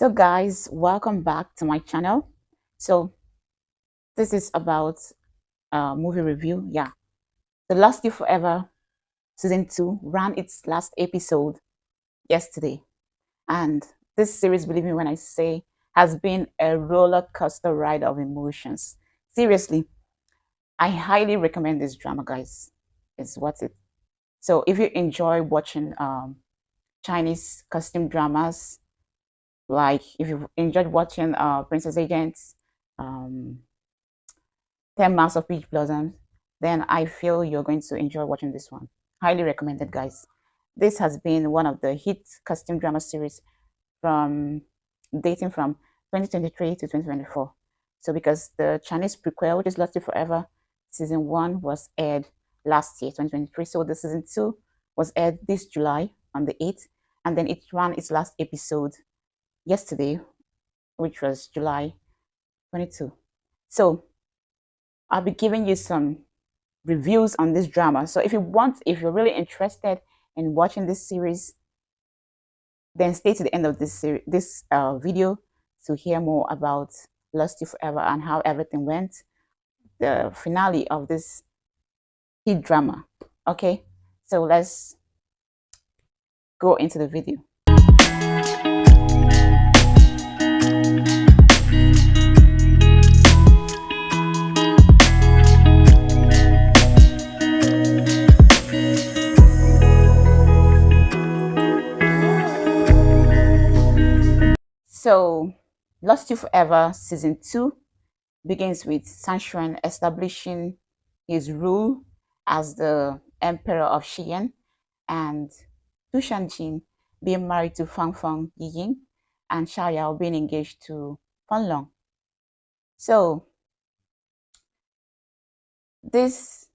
So guys, welcome back to my channel. So this is about movie review. Yeah, The Lost You Forever season 2 ran its last episode yesterday, and this series, believe me when I say, has been a roller coaster ride of emotions. Seriously, I highly recommend this drama, guys. It's worth it. So if you enjoy watching Chinese costume dramas, like if you've enjoyed watching Princess Agents, um, 10 Miles of Peach Blossoms, then I feel you're going to enjoy watching this one. Highly recommended, guys. This has been one of the hit costume drama series from dating from 2023 to 2024. So because the Chinese prequel, which is Lost You Forever, season 1 was aired last year, 2023. So the season 2 was aired this July on the 8th, and then it ran its last episode yesterday, which was July 22. So I'll be giving you some reviews on this drama. So if you're really interested in watching this series, then stay to the end of this video to hear more about Lost You Forever and how everything went, the finale of this hit drama. Okay, so let's go into the video. So, Lost You Forever season 2 begins with Cang Xuan establishing his rule as the emperor of Xiyan, and Tushan Jing being married to Fang Yiying, and Xiao Yao being engaged to Long. So this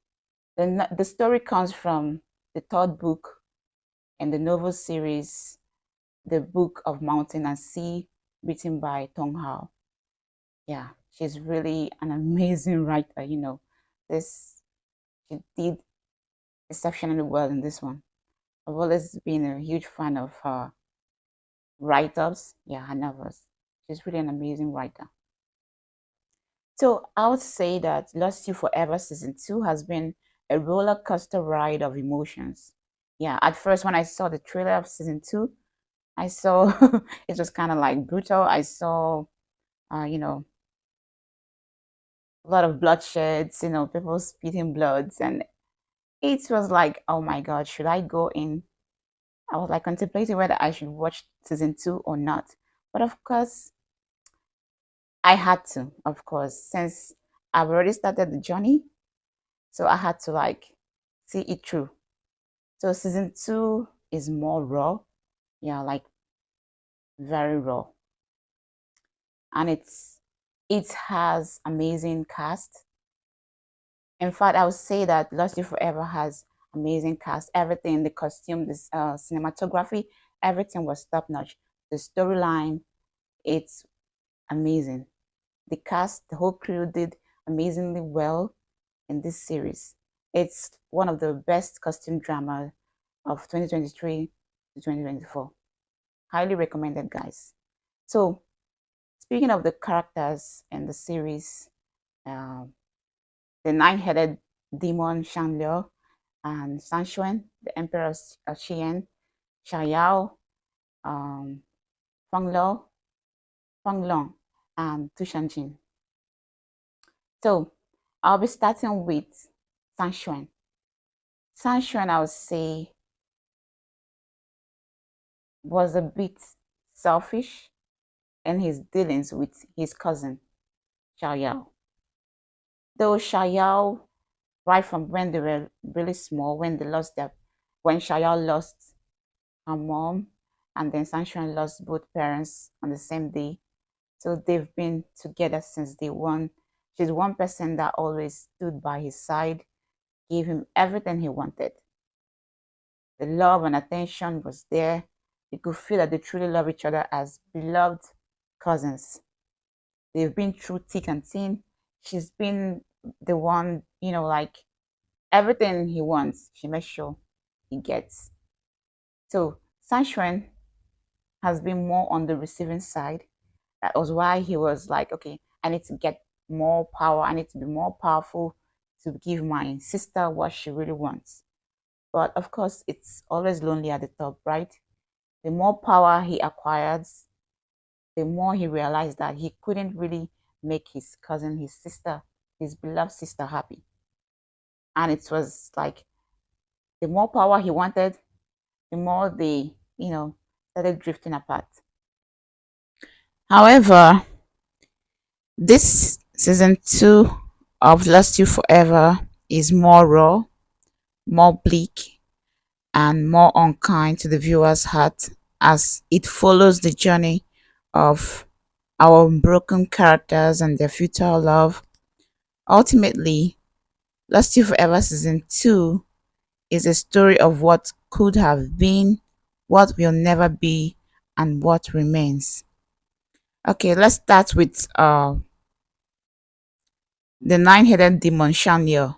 the story comes from the third book in the novel series, The Book of Mountain and Sea, written by Tong Hao. Yeah, she's really an amazing writer. This she did exceptionally well in this one. I've always been a huge fan of her write-ups. Yeah, her novels. She's really an amazing writer. So I would say that Lost You Forever season 2 has been a roller coaster ride of emotions. Yeah, at first when I saw the trailer of season 2, I saw it was kind of like brutal. I saw, you know, a lot of bloodsheds, people spitting bloods, and it was like, oh my God, should I go in? I was like contemplating whether I should watch season 2 or not. But of course, I had to, of course, since I've already started the journey. So I had to like see it through. So season 2 is more raw. Yeah, like very raw. And it has amazing cast. In fact, I would say that Lost You Forever has amazing cast. Everything, the costume, this cinematography, everything was top notch. The storyline, it's amazing. The cast, the whole crew did amazingly well in this series. It's one of the best costume drama of 2023 to 2024. Highly recommended, guys. So, speaking of the characters in the series, um, the nine-headed demon Xiangliu and Cang Xuan, the emperor of Xiyan, Xiao Yao, um, Fang Lo, Fang Long, and Tushan Jing. So, I'll be starting with Cang Xuan. Cang Xuan, I would say, was a bit selfish in his dealings with his cousin, Xiao Yao. Though Xiao Yao, right from when they were really small, when Xiao Yao lost her mom, and then Cang Xuan lost both parents on the same day. So they've been together since day one. She's one person that always stood by his side, gave him everything he wanted. The love and attention was there. You could feel that they truly love each other as beloved cousins. They've been through thick and thin. She's been the one, like everything he wants, she makes sure he gets. So Cang Xuan has been more on the receiving side. That was why he was like, okay, I need to get more power. I need to be more powerful to give my sister what she really wants. But of course, it's always lonely at the top, right? The more power he acquires, the more he realized that he couldn't really make his cousin, his sister, his beloved sister happy. And it was like the more power he wanted, the more they, started drifting apart. However, this season two of Lost You Forever is more raw, more bleak, and more unkind to the viewer's heart as it follows the journey of our broken characters and their futile love. Ultimately, Lost You Forever season two is a story of what could have been, what will never be, and what remains. Okay, let's start with the nine-headed demon Xiangliu.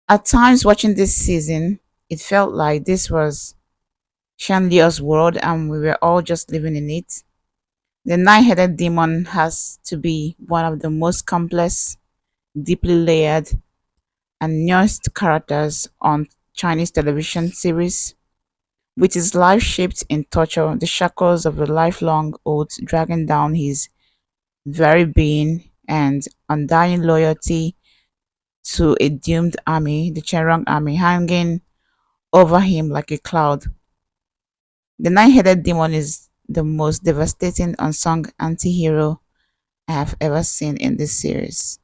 At times watching this season, it felt like this was Xiangliu's world and we were all just living in it. The nine-headed demon has to be one of the most complex, deeply layered, and nuanced characters on Chinese television series. With his life shaped in torture, the shackles of a lifelong oath dragging down his very being, and undying loyalty to a doomed army, the Cherong army, hanging over him like a cloud. The nine-headed demon is the most devastating unsung anti-hero I have ever seen in this series.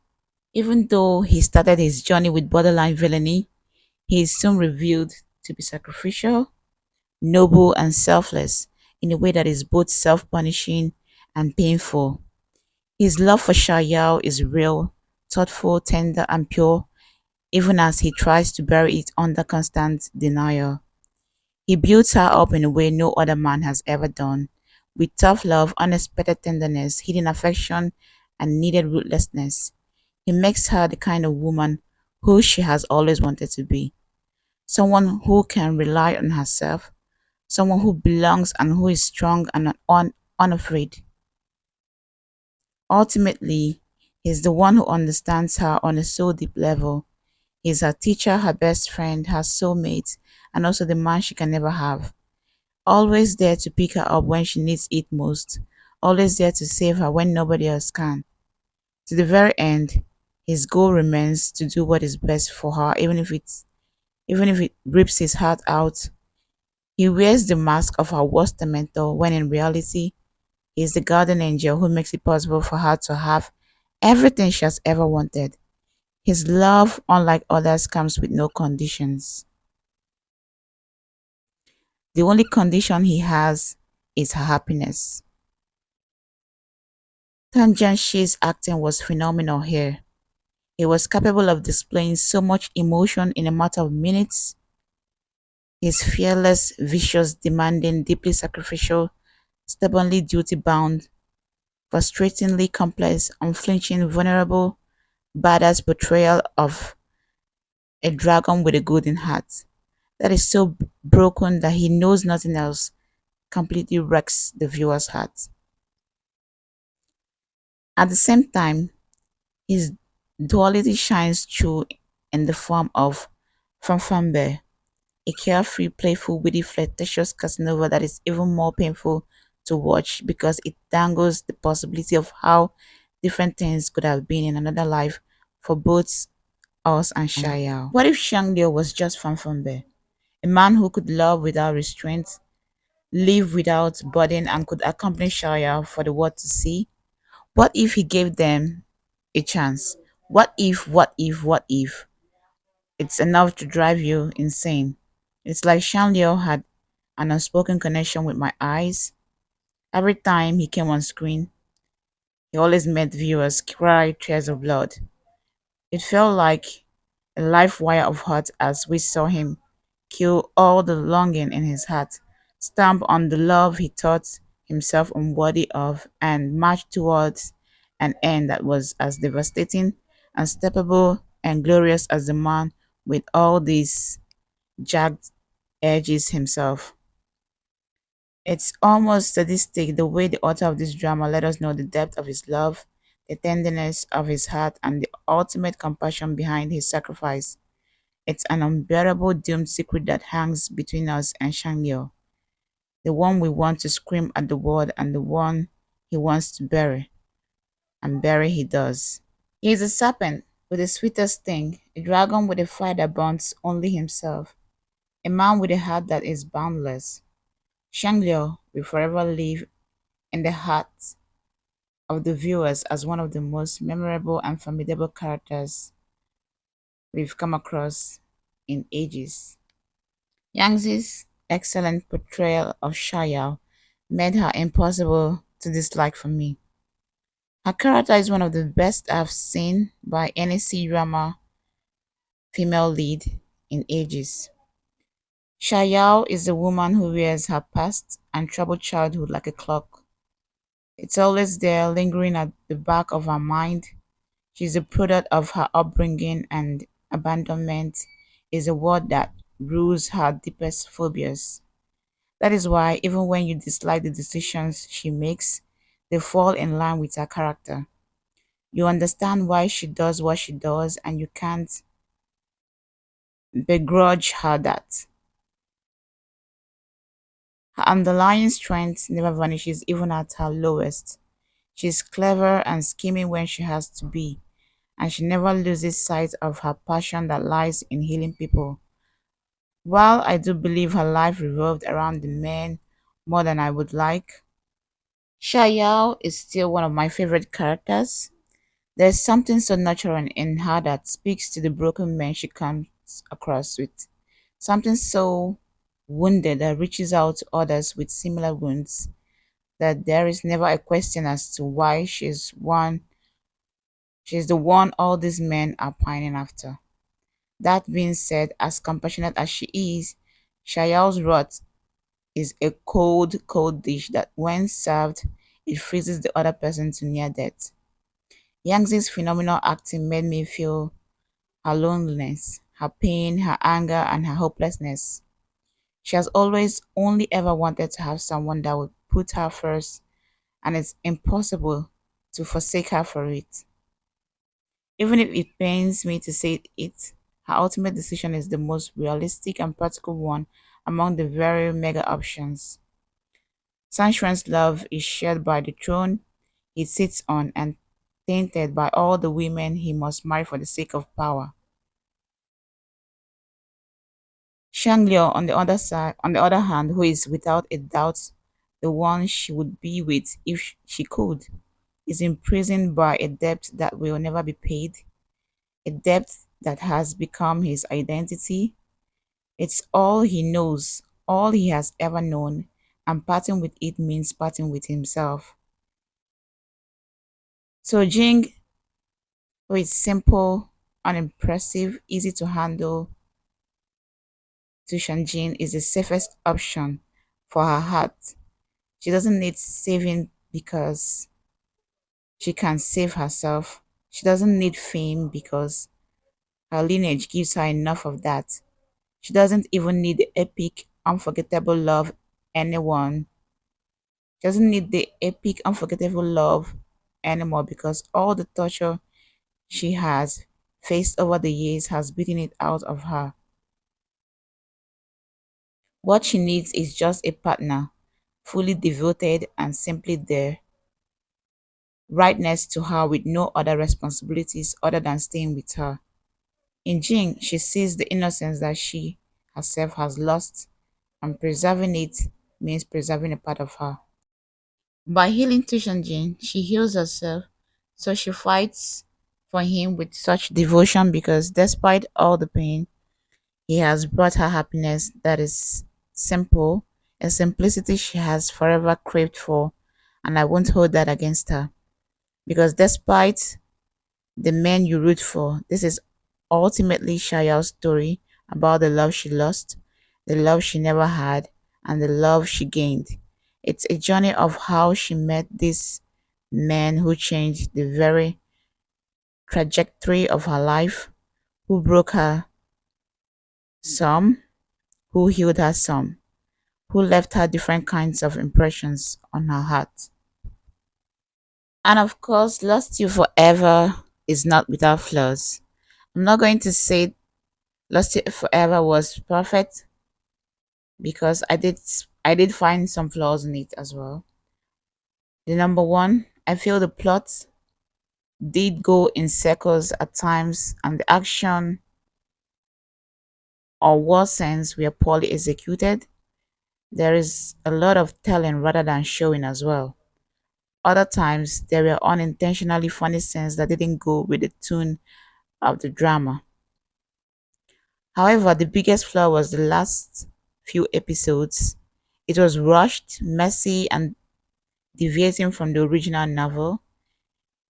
Even though he started his journey with borderline villainy, he is soon revealed to be sacrificial, noble, and selfless in a way that is both self-punishing and painful. His love for Xiao Yao is real, thoughtful, tender, and pure, even as he tries to bury it under constant denial. He builds her up in a way no other man has ever done, with tough love, unexpected tenderness, hidden affection, and needed ruthlessness. He makes her the kind of woman who she has always wanted to be. Someone who can rely on herself, someone who belongs and who is strong and unafraid. Ultimately, he's the one who understands her on a so deep level. He's her teacher, her best friend, her soulmate, and also the man she can never have. Always there to pick her up when she needs it most. Always there to save her when nobody else can. To the very end, his goal remains to do what is best for her, even if it rips his heart out. He wears the mask of her worst tormentor when in reality, he is the guardian angel who makes it possible for her to have everything she has ever wanted. His love, unlike others, comes with no conditions. The only condition he has is her happiness. TanJianci's acting was phenomenal here. He was capable of displaying so much emotion in a matter of minutes. He's fearless, vicious, demanding, deeply sacrificial, stubbornly duty bound, frustratingly complex, unflinching, vulnerable, badass portrayal of a dragon with a golden heart that is so broken that he knows nothing else completely wrecks the viewer's heart. At the same time, his duality shines through in the form of Fanfambe, a carefree, playful, witty, flirtatious Casanova that is even more painful to watch because it dangles the possibility of how different things could have been in another life for both us and Xiao Yao. What if Xiangliu was just Fanfambe, a man who could love without restraint, live without burden, and could accompany Xiao Yao for the world to see? What if he gave them a chance? What if? It's enough to drive you insane. It's like Xiangliu had an unspoken connection with my eyes. Every time he came on screen, he always made viewers cry tears of blood. It felt like a live wire of hurt as we saw him kill all the longing in his heart, stamp on the love he thought himself unworthy of, and march towards an end that was as devastating, unstoppable, and glorious as the man with all these jagged edges himself. It's almost sadistic the way the author of this drama let us know the depth of his love, the tenderness of his heart, and the ultimate compassion behind his sacrifice. It's an unbearable doomed secret that hangs between us and Xiangliu, the one we want to scream at the world and the one he wants to bury, and bury he does. He is a serpent with the sweetest sting, a dragon with a fire that burns only himself, a man with a heart that is boundless. Xiangliu will forever live in the hearts of the viewers as one of the most memorable and formidable characters we've come across in ages. Yangtze's excellent portrayal of Xiao Yao made her impossible to dislike for me. Her character is one of the best I've seen by any C-drama female lead in ages. Xiao Yao is a woman who wears her past and troubled childhood like a clock. It's always there, lingering at the back of her mind. She's a product of her upbringing, and abandonment is a word that rules her deepest phobias. That is why, even when you dislike the decisions she makes, they fall in line with her character. You understand why she does what she does, and you can't begrudge her that. Her underlying strength never vanishes even at her lowest. She's clever and scheming when she has to be, and she never loses sight of her passion that lies in healing people. While I do believe her life revolved around the men more than I would like, Xiao Yao is still one of my favorite characters. There's something so natural in her that speaks to the broken men she comes across with. Something so wounded that reaches out to others with similar wounds, that there is never a question as to why she's the one all these men are pining after. That being said, as compassionate as she is, Shayao's wrath is a cold, cold dish that when served, it freezes the other person to near death. Yangtze's phenomenal acting made me feel her loneliness, her pain, her anger, and her hopelessness. She has always only ever wanted to have someone that would put her first, and it's impossible to forsake her for it. Even if it pains me to say it, her ultimate decision is the most realistic and practical one among the very mega options. Cang Xuan's love is shared by the throne he sits on and tainted by all the women he must marry for the sake of power. Xiangliu, on the other hand, who is without a doubt the one she would be with if she could, is imprisoned by a debt that will never be paid, a debt that has become his identity. It's all he knows, all he has ever known, and parting with it means parting with himself. So Jing, who is simple, unimpressive, easy to handle, Tushan Jing is the safest option for her heart. She doesn't need saving because she can save herself. She doesn't need fame because her lineage gives her enough of that. She doesn't even need the epic, unforgettable love anyone. She doesn't need the epic, unforgettable love anymore because all the torture she has faced over the years has beaten it out of her. What she needs is just a partner, fully devoted and simply there, right next to her with no other responsibilities other than staying with her. In Jing, she sees the innocence that she herself has lost, and preserving it means preserving a part of her. By healing Tushan Jing, she heals herself, so she fights for him with such devotion because despite all the pain, he has brought her happiness that is simple, a simplicity she has forever craved for, and I won't hold that against her. Because despite the men you root for, this is ultimately Shaya's story about the love she lost, the love she never had, and the love she gained. It's a journey of how she met this man who changed the very trajectory of her life, who broke her some, who healed her some, who left her different kinds of impressions on her heart. And of course, Lost You Forever is not without flaws. I'm not going to say Lost You Forever was perfect because I did find some flaws in it as well. The number one, I feel the plot did go in circles at times and the action or war scenes were poorly executed. There is a lot of telling rather than showing as well. Other times there were unintentionally funny scenes that didn't go with the tune of the drama. However, the biggest flaw was the last few episodes. It was rushed, messy, and deviating from the original novel.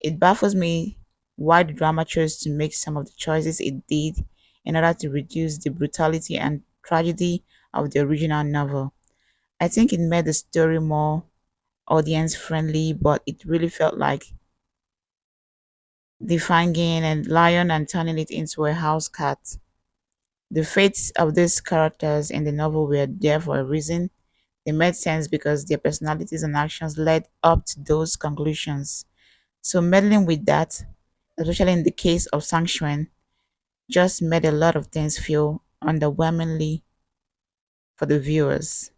It baffles me why the drama chose to make some of the choices it did in order to reduce the brutality and tragedy of the original novel. I think it made the story more audience friendly, but it really felt like defanging a lion and turning it into a house cat. The fates of these characters in the novel were there for a reason. They made sense because their personalities and actions led up to those conclusions. So meddling with that, especially in the case of Cang Xuan, just made a lot of things feel underwhelmingly for the viewers.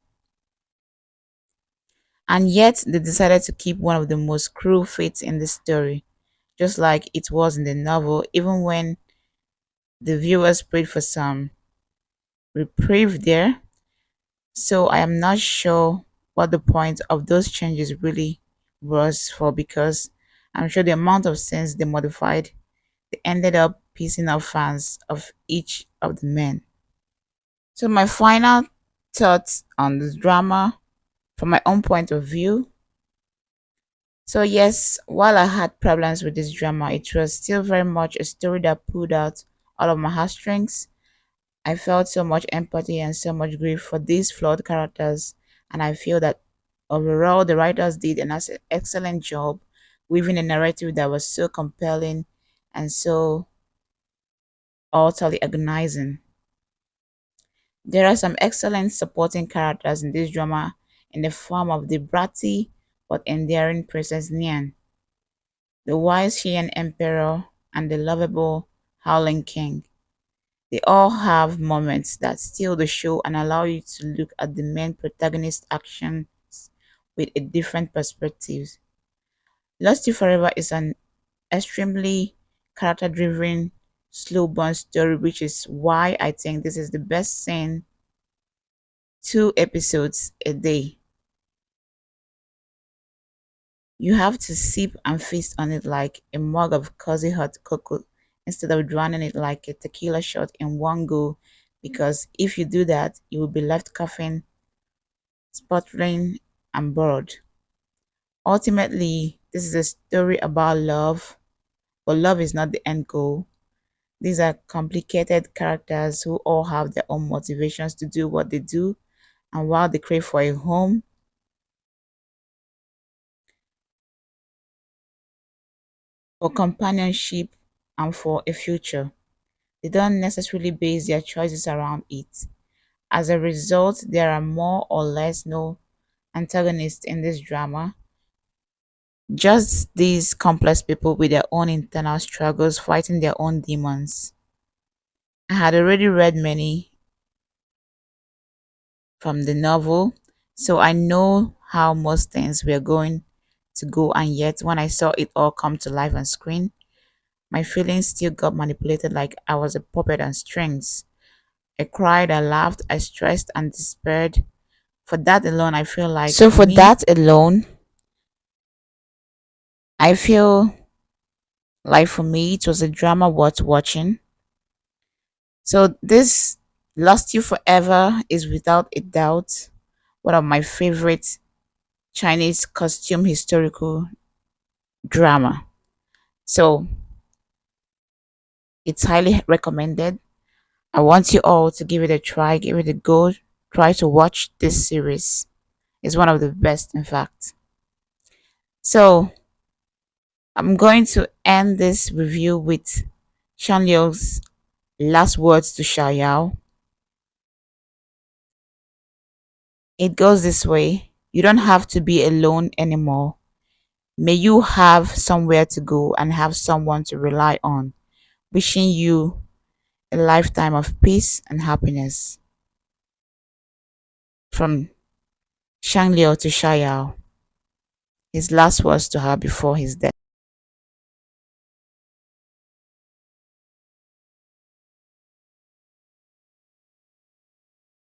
And yet they decided to keep one of the most cruel fates in the story, just like it was in the novel, even when the viewers prayed for some reprieve there. So I am not sure what the point of those changes really was for because I'm sure the amount of scenes they modified, they ended up pissing off fans of each of the men. So my final thoughts on the drama from my own point of view. So yes, while I had problems with this drama, it was still very much a story that pulled out all of my heartstrings. I felt so much empathy and so much grief for these flawed characters, and I feel that overall the writers did an excellent job weaving a narrative that was so compelling and so utterly agonizing. There are some excellent supporting characters in this drama in the form of the bratty but endearing Princess Nian, the wise Xiyan Emperor, and the lovable Haoling King. They all have moments that steal the show and allow you to look at the main protagonist's actions with a different perspective. Lost You Forever is an extremely character driven, slow burn story, which is why I think this is the best scene 2 episodes a day. You have to sip and feast on it like a mug of cozy hot cocoa instead of drowning it like a tequila shot in one go, because if you do that, you will be left coughing, sputtering, and bored. Ultimately, this is a story about love, but love is not the end goal. These are complicated characters who all have their own motivations to do what they do, and while they crave for a home, for companionship, and for a future, they don't necessarily base their choices around it. As a result, there are more or less no antagonists in this drama, just these complex people with their own internal struggles fighting their own demons. I had already read many from the novel, so I know how most things were going to go, and yet when I saw it all come to life on screen, my feelings still got manipulated like I was a puppet on strings. I cried, I laughed, I stressed and despaired. For that alone, I feel like So for for me, that alone, I feel like for me, it was a drama worth watching. So this Lost You Forever is without a doubt one of my favorite Chinese costume historical drama. So it's highly recommended. I want you all to give it a try, give it a go, try to watch this series. It's one of the best, in fact. So I'm going to end this review with Xiangliu's last words to Xiao Yao. It goes this way: you don't have to be alone anymore. May you have somewhere to go and have someone to rely on. Wishing you a lifetime of peace and happiness. From Xiangliu to Xiao, his last words to her before his death.